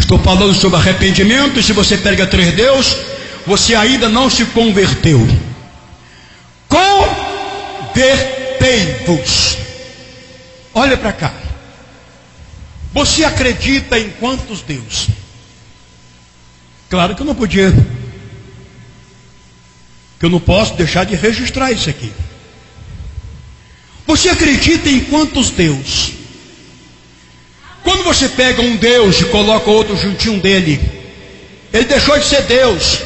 Estou falando sobre arrependimento, e se você pega 3 Deus, você ainda não se converteu. Convertei-vos. Olha para cá. Você acredita em quantos Deus? Claro que eu não podia, que eu não posso deixar de registrar isso aqui. Você acredita em quantos Deus? Quando você pega um Deus e coloca outro juntinho dele, ele deixou de ser Deus,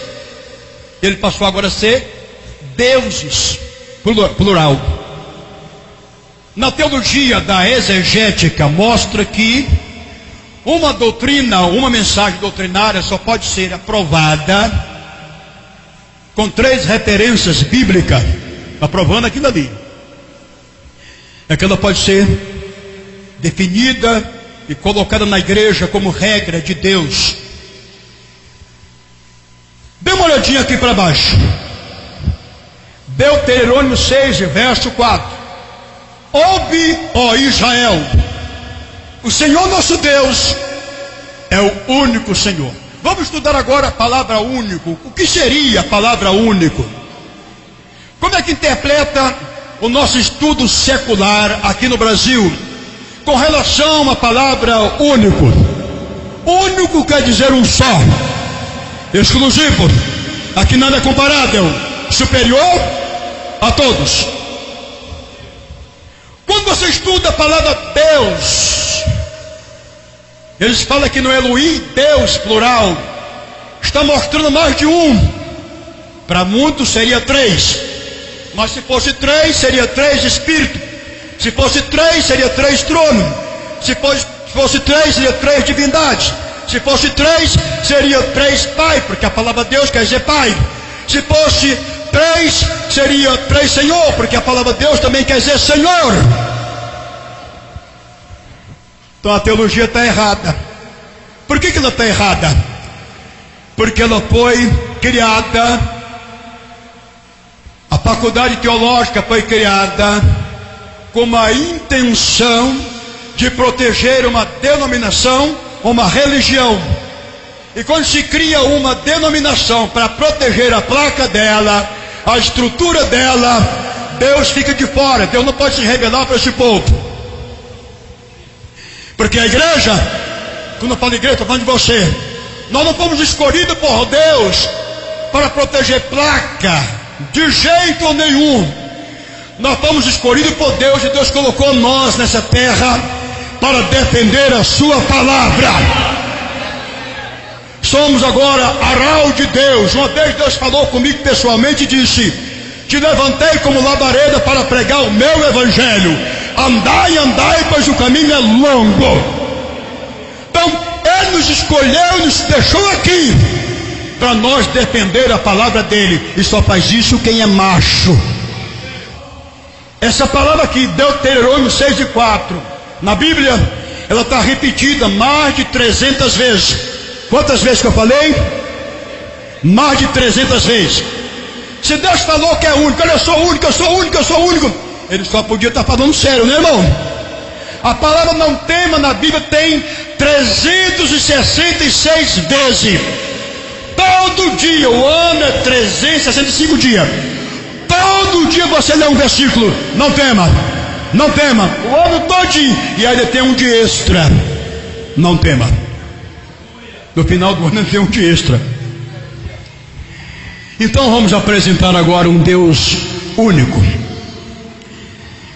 ele passou agora a ser deuses, plural. Na teologia da exegética mostra que uma doutrina, uma mensagem doutrinária só pode ser aprovada com 3 referências bíblicas, aprovando aquilo ali. É que ela pode ser definida e colocada na igreja como regra de Deus. Dê uma olhadinha aqui para baixo. Deuteronômio 6, verso 4. Ouve, ó Israel, o Senhor nosso Deus é o único Senhor. Vamos estudar agora a palavra único. O que seria a palavra único? Como é que interpreta o nosso estudo secular aqui no Brasil com relação à palavra único? Único quer dizer um só, exclusivo, aqui nada é comparável, superior a todos. Quando você estuda a palavra Deus, eles falam que no Elohim, Deus plural, está mostrando mais de um. Para muitos seria 3, mas se fosse 3, seria 3 espíritos. Se fosse 3, seria 3 tronos. Se fosse 3, seria 3 divindades. Se fosse 3, seria 3 Pai, porque a palavra Deus quer dizer Pai. Se fosse 3, seria 3 Senhor, porque a palavra Deus também quer dizer Senhor. Então a teologia está errada. Por que ela está errada? Porque ela foi criada, a faculdade teológica foi criada com a intenção de proteger uma denominação, uma religião. E quando se cria uma denominação para proteger a placa dela, a estrutura dela, Deus fica de fora. Deus não pode se revelar para esse povo. Porque a igreja, quando eu falo igreja, estou falando de você. Nós não fomos escolhidos por Deus para proteger placa, de jeito nenhum. Nós fomos escolhidos por Deus, e Deus colocou nós nessa terra para defender a sua palavra. Somos agora arrau de Deus. Uma vez Deus falou comigo pessoalmente e disse: te levantei como labareda para pregar o meu evangelho. Andai, andai, pois o caminho é longo. Então Ele nos escolheu e nos deixou aqui para nós defender a palavra dele. E só faz isso quem é macho. Essa palavra aqui, Deuteronômio 6 e 4, na Bíblia, ela está repetida mais de 300 vezes. Quantas vezes que eu falei? Mais de 300 vezes. Se Deus falou que é único, olha, eu sou único, eu sou único, eu sou único, Ele só podia estar falando sério, né, irmão? A palavra não tema na Bíblia tem 366 vezes. Todo dia, o ano é 365 dias. Todo dia você lê um versículo: não tema, não tema, o ano todinho. E ainda tem um de extra: não tema. No final do ano tem um de extra. Então vamos apresentar agora um Deus único.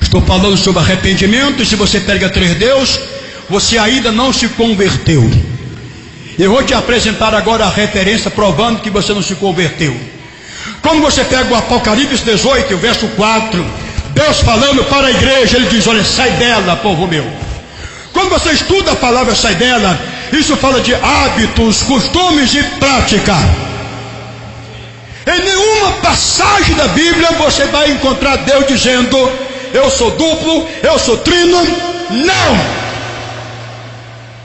Estou falando sobre arrependimento, e se você pega 3 Deus, você ainda não se converteu. Eu vou te apresentar agora a referência provando que você não se converteu. Quando você pega o Apocalipse 18, verso 4, Deus falando para a igreja, Ele diz: olha, sai dela, povo meu. Quando você estuda a palavra sai dela, isso fala de hábitos, costumes e prática. Em nenhuma passagem da Bíblia você vai encontrar Deus dizendo: eu sou duplo, eu sou trino. Não!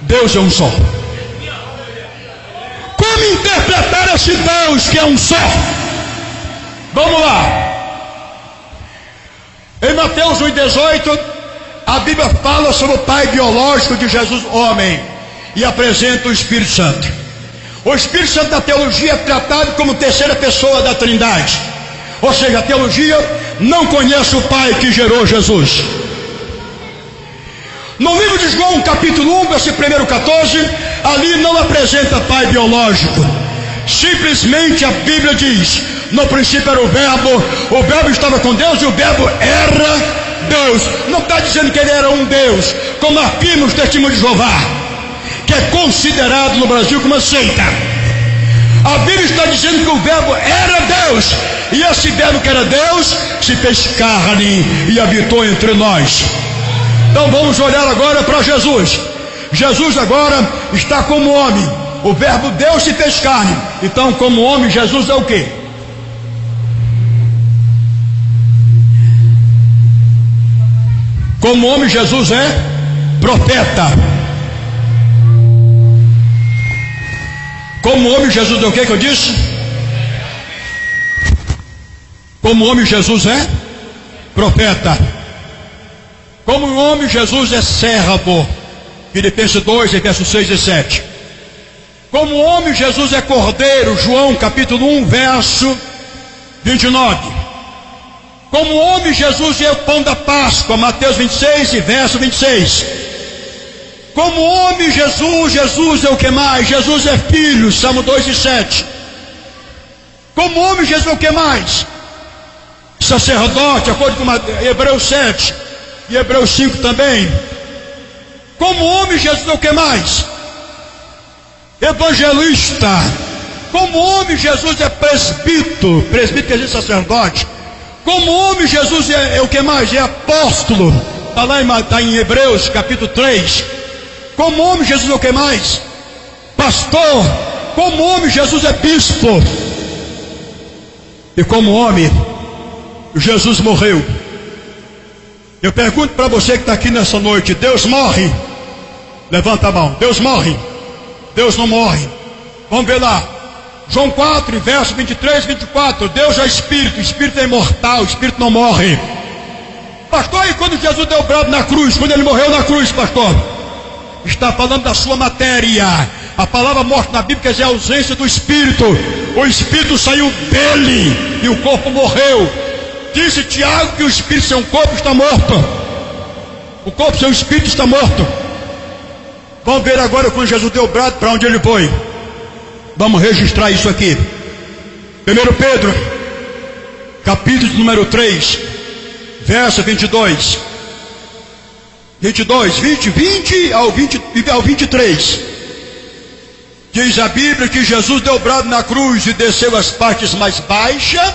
Deus é um só. Como interpretar esse Deus que é um só? Vamos lá. Em Mateus 1,18, a Bíblia fala sobre o pai biológico de Jesus, homem. e apresenta o Espírito Santo. O Espírito Santo da teologia é tratado como terceira pessoa da Trindade. Ou seja, a teologia não conhece o Pai que gerou Jesus. No livro de João, capítulo 1, versículo 14, ali não apresenta pai biológico. Simplesmente a Bíblia diz: no princípio era o Verbo estava com Deus e o Verbo era Deus. Não está dizendo que ele era um Deus, como afirma os testemunhos de Jeová, que é considerado no Brasil como uma seita. A Bíblia está dizendo que o Verbo era Deus, e esse Verbo que era Deus se fez carne e habitou entre nós. Então vamos olhar agora para Jesus. Jesus agora está como homem. O Verbo Deus se fez carne. Então, como homem, Jesus é o quê? Como homem, Jesus é profeta. Como homem, Jesus é o que eu disse? Como homem, Jesus é profeta. Como homem, Jesus é servo. Filipenses 2, versos 6 e 7. Como homem, Jesus é cordeiro. João capítulo 1, verso 29. Como homem, Jesus é o pão da Páscoa. Mateus 26 e verso 26. Como homem, Jesus é o que mais? Jesus é filho. Salmo 2 e 7. Como homem, Jesus é o que mais? Sacerdote, de acordo com Hebreus 7 e Hebreus 5 também. Como homem, Jesus é o que mais? Evangelista. Como homem, Jesus é presbítero. Presbítero quer dizer sacerdote. Como homem, Jesus é o que mais? É apóstolo. Está em Hebreus capítulo 3. Como homem, Jesus é o que mais? Pastor. Como homem, Jesus é bispo. E como homem, Jesus morreu. Eu pergunto para você que está aqui nessa noite: Deus morre? Levanta a mão. Deus morre? Deus não morre. Vamos ver lá. João 4, verso 23 e 24. Deus é Espírito. O Espírito é imortal. O Espírito não morre. Pastor, e quando Jesus deu o brado na cruz? Quando ele morreu na cruz, pastor? Está falando da sua matéria. A palavra morte na Bíblia quer dizer a ausência do Espírito. O Espírito saiu dele e o corpo morreu. Disse Tiago que o Espírito sem um corpo está morto. O corpo sem o Espírito está morto. Vamos ver agora quando Jesus deu o brado, para onde ele foi. Vamos registrar isso aqui. 1 Pedro, capítulo número 3, verso 22. 20 ao 23. Diz a Bíblia que Jesus deu o brado na cruz e desceu às partes mais baixas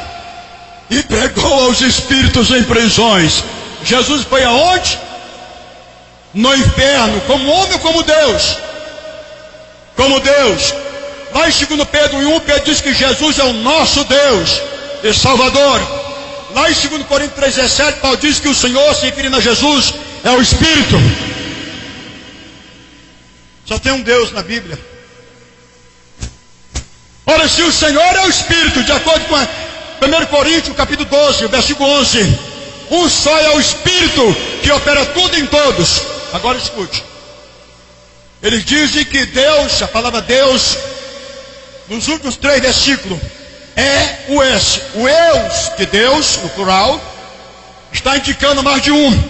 e pregou aos espíritos em prisões. Jesus foi aonde? No inferno, como homem ou como Deus? Como Deus. Lá em 2 Pedro 1, Pedro diz que Jesus é o nosso Deus e Salvador. Lá em 2 Coríntios 3,17, Paulo diz que o Senhor, se referindo a Jesus, é o Espírito. Só tem um Deus na Bíblia. Ora, se o Senhor é o Espírito, de acordo com 1 Coríntios capítulo 12, versículo 11, um só é o Espírito que opera tudo em todos. Agora escute. Eles dizem que Deus, a palavra Deus, nos últimos 3 versículos, é o S. O Eus de Deus, no plural, está indicando mais de um.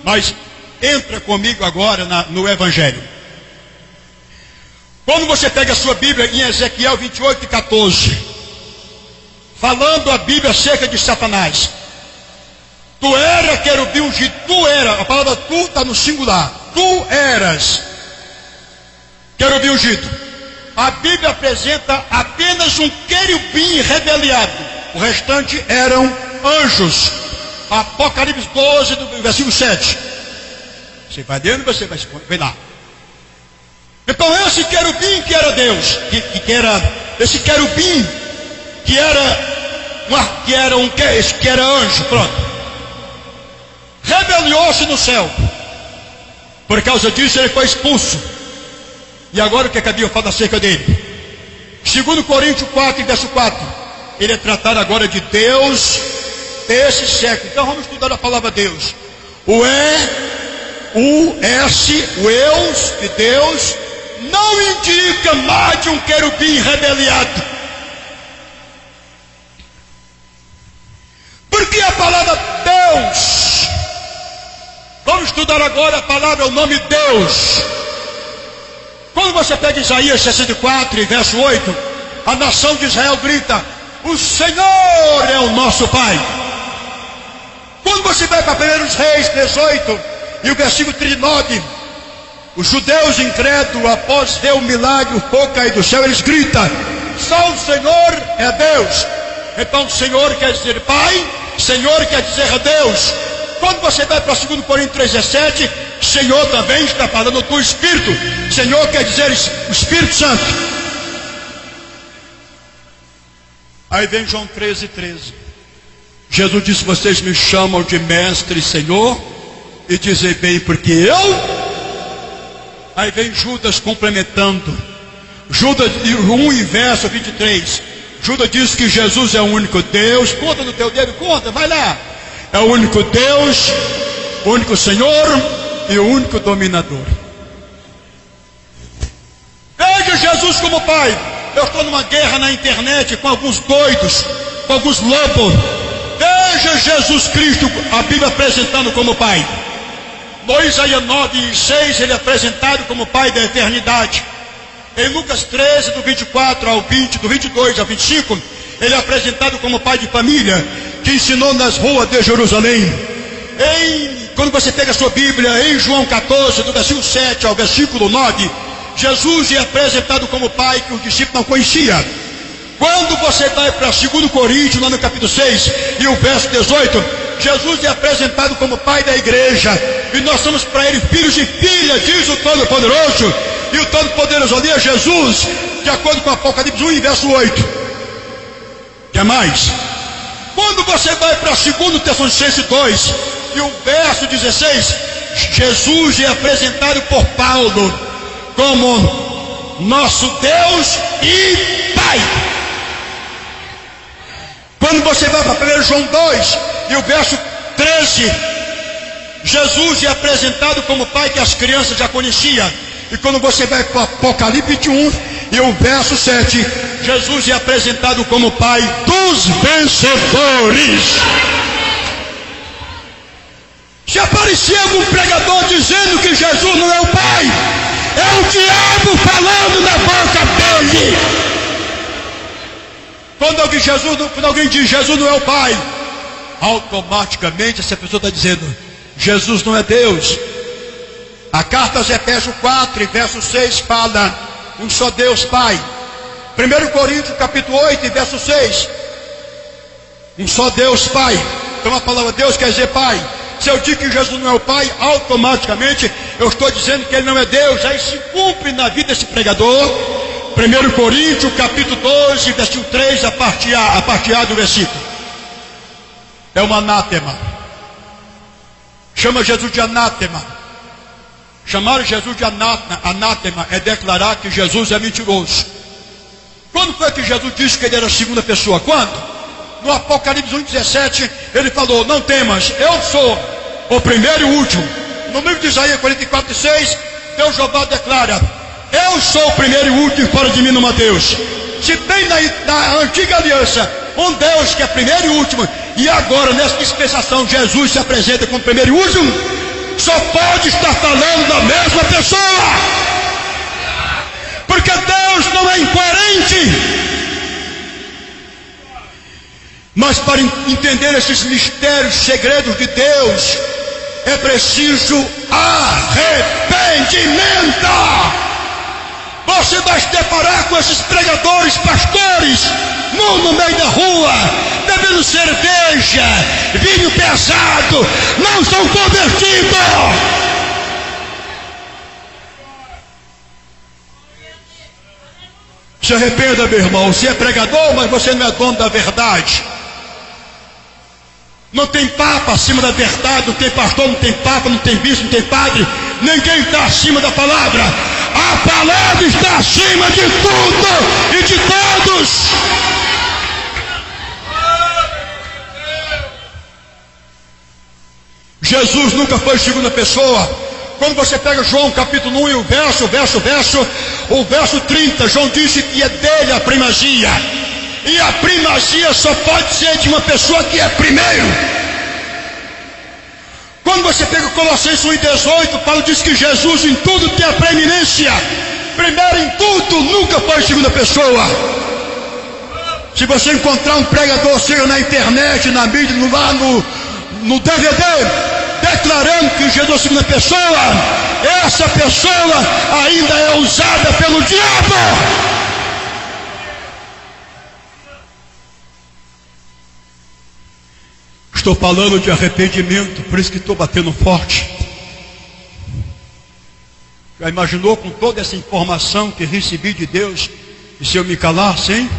Mas entra comigo agora no Evangelho. Quando você pega a sua Bíblia em Ezequiel 28 e 14, falando a Bíblia acerca de Satanás. Tu era querubim ungido. Tu era, a palavra tu está no singular. Tu eras querubim ungido. A Bíblia apresenta apenas um querubim rebeliado. O restante eram anjos. Apocalipse 12, do versículo 7. Você vai lendo, você vai ver lá. Então esse querubim que era Deus, que era esse querubim que era anjo, pronto, rebeliou-se no céu. Por causa disso ele foi expulso. E agora o que a Bíblia fala acerca dele? 2 Coríntios 4, verso 4. Ele é tratado agora de Deus desse século. Então vamos estudar a palavra Deus. O E, o S, o Eus de Deus não indica mais de um querubim rebeliado. Porque a palavra Deus, vamos estudar agora a palavra, o nome Deus. Quando você pega Isaías 64, verso 8, a nação de Israel grita: o Senhor é o nosso Pai. Quando você vai para 1 Reis 18, e o versículo 39, os judeus incrédulos, após ver o milagre, o fogo cair do céu, eles gritam: só o Senhor é Deus. Então Senhor quer dizer Pai, Senhor quer dizer Deus. Quando você vai para 2 Coríntios 3,17, Senhor também está falando do Espírito. Senhor quer dizer o Espírito Santo. Aí vem João 13,13. Jesus disse: vocês me chamam de mestre e Senhor, e dizem bem, porque eu. Aí vem Judas complementando. Judas 1 e verso 23. Judas diz que Jesus é o único Deus. Conta no teu dedo, conta, vai lá. É o único Deus, o único Senhor e o único dominador. Veja Jesus como Pai. Eu estou numa guerra na internet com alguns doidos, com alguns lobos. Veja Jesus Cristo, a Bíblia apresentando como Pai. No Isaías 9:6, ele é apresentado como Pai da eternidade. Em Lucas 13, do 24 ao 20, do 22 ao 25, ele é apresentado como pai de família, que ensinou nas ruas de Jerusalém. Quando você pega a sua Bíblia, em João 14, do versículo 7 ao versículo 9, Jesus é apresentado como pai que os discípulos não conheciam. Quando você vai para 2 Coríntios, lá no capítulo 6, e o verso 18, Jesus é apresentado como pai da igreja, e nós somos para ele filhos e filhas, diz o Todo-Poderoso. E o Todo-Poderoso ali é Jesus, de acordo com Apocalipse 1 e verso 8. Que mais? Quando você vai para 2 Tessalonicenses 2 e o verso 16, Jesus é apresentado por Paulo como nosso Deus e Pai. Quando você vai para 1 João 2 e o verso 13, Jesus é apresentado como Pai que as crianças já conheciam. E quando você vai para Apocalipse 21 e o verso 7, Jesus é apresentado como Pai dos vencedores. Se aparecer algum pregador dizendo que Jesus não é o Pai, é o diabo falando na boca dele. Quando alguém diz Jesus não é o Pai, automaticamente essa pessoa está dizendo: Jesus não é Deus. A carta aos Efésios 4, verso 6 fala: um só Deus Pai. 1 Coríntios capítulo 8, verso 6, um só Deus Pai. Então a palavra Deus quer dizer Pai. Se eu digo que Jesus não é o Pai, automaticamente eu estou dizendo que Ele não é Deus. Aí se cumpre na vida desse pregador. 1 Coríntios capítulo 12, versículo 3, a parte A do versículo. É um anátema. Chama Jesus de anátema. Chamar Jesus de anátema é declarar que Jesus é mentiroso. Quando foi que Jesus disse que ele era a segunda pessoa? Quando? No Apocalipse 1,17, ele falou: não temas, eu sou o primeiro e o último. No livro de Isaías 44,6, Deus Jeová declara: eu sou o primeiro e o último, e fora de mim não há Deus. Se tem na antiga aliança um Deus que é primeiro e último, e agora nessa dispensação Jesus se apresenta como primeiro e último, só pode estar falando da mesma pessoa, porque Deus não é incoerente. Mas para entender esses mistérios, segredos de Deus, é preciso arrependimento. Você vai se deparar com esses pregadores, pastores, no meio da rua, bebendo cerveja, vinho pesado, não são convertidos. Se arrependa, meu irmão. Você é pregador, mas você não é dono da verdade. Não tem papa acima da verdade, não tem pastor, não tem papa, não tem bispo, não tem padre. Ninguém está acima da palavra. A palavra está acima de tudo e de todos. Jesus nunca foi segunda pessoa. Quando você pega João capítulo 1 e o verso 30, João disse que é dele a primazia. E a primazia só pode ser de uma pessoa que é primeiro. Quando você pega Colossenses 1:18, Paulo diz que Jesus em tudo tem a preeminência. Primeiro em tudo, nunca foi segunda pessoa. Se você encontrar um pregador, seja na internet, na mídia, lá no DVD, declarando que Jesus é segunda pessoa, essa pessoa ainda é usada pelo diabo. Estou falando de arrependimento, por isso que estou batendo forte. Já imaginou com toda essa informação que recebi de Deus, e se eu me calar, sim?